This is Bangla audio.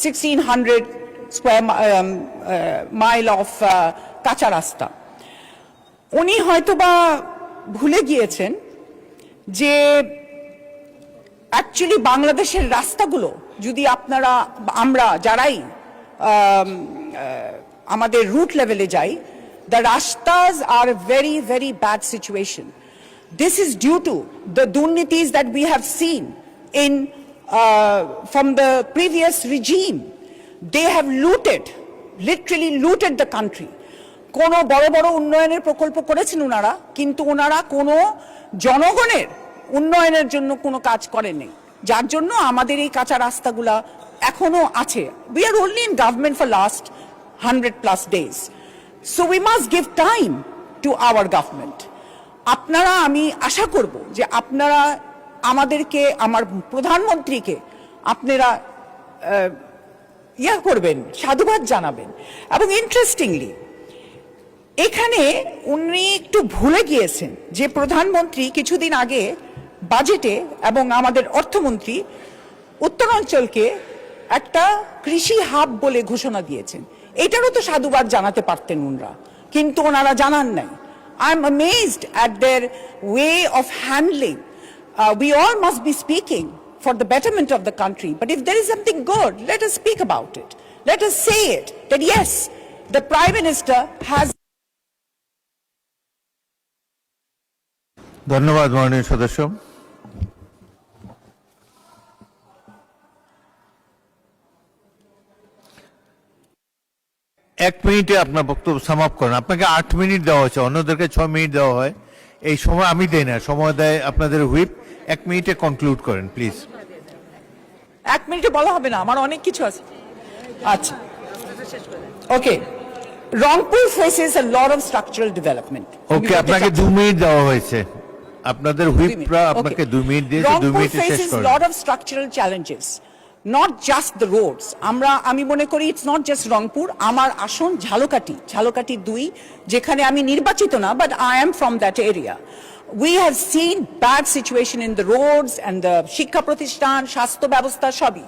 1600 square mile of কাঁচা রাস্তা। উনি হয়তোবা ভুলে গিয়েছেন যে অ্যাকচুয়ালি বাংলাদেশের রাস্তাগুলো যদি আমরা যারাই আমাদের রুট লেভেলে যাই, the rastas are a very, very bad situation. This is due to the durnitis that we have seen from the previous regime. They have literally looted the country. কোনো বড় বড় উন্নয়নের প্রকল্প করেছেন ওনারা, কিন্তু ওনারা কোনো জনগণের উন্নয়নের জন্য কোনো কাজ করেননি, যার জন্য আমাদের এই কাঁচা রাস্তাগুলা এখনো আছে। We are only in government for last 100+ days. So we must give time to our government. আপনারা, আমি আশা করব যে আপনারা আমাদেরকে, আমার প্রধানমন্ত্রীকে আপনারা করবেন, সাধুবাদ জানাবেন। এবং ইন্টারেস্টিংলি এখানে উনি একটু ভুলে গিয়েছেন যে প্রধানমন্ত্রী কিছুদিন আগে বাজেটে এবং আমাদের অর্থমন্ত্রী উত্তরাঞ্চলকে একটা কৃষি হাব বলে ঘোষণা দিয়েছেন। এটারও তো সাধুবাদ জানাতে পারতেন ওনারা, কিন্তু ওনারা জানান নাই। I am amazed at their way of handling. We all must be speaking for the betterment of the country, but if there is something good, let us speak about it. Let us say it, that yes, the Prime Minister has. ধন্যবাদ মাননীয় সদস্য। এক মিনিটে আপনার বক্তব্য সমাপ্ত করেন। আপনাকে 8 মিনিট দেওয়া হয়েছে, অন্যদেরকে 6 মিনিট দেওয়া হয়। এই সময় আমি দেই না, সময় দেয় আপনাদের হুইপ। 1 মিনিটে কনক্লুড করেন প্লিজ। 1 মিনিটে বলা হবে না, আমার অনেক কিছু আছে। আচ্ছা, ওকে। Rangpur faces a lot of structural development. ওকে, আপনাকে 2 মিনিট দেওয়া হয়েছে। আপনাদের হুইপরা আপনাকে 2 মিনিট দিয়েছে, 2 মিনিটে শেষ faces করেন। lot of structural challenges, not just the roads. আমি মনে করি it's not just রংপুর, আমার আসন ঝালকাঠি 2, যেখানে আমি নির্বাচিত না, but I am from that area. We have seen bad situation in the roads and the শিক্ষা প্রতিষ্ঠান, স্বাস্থ্য ব্যবস্থা সবই।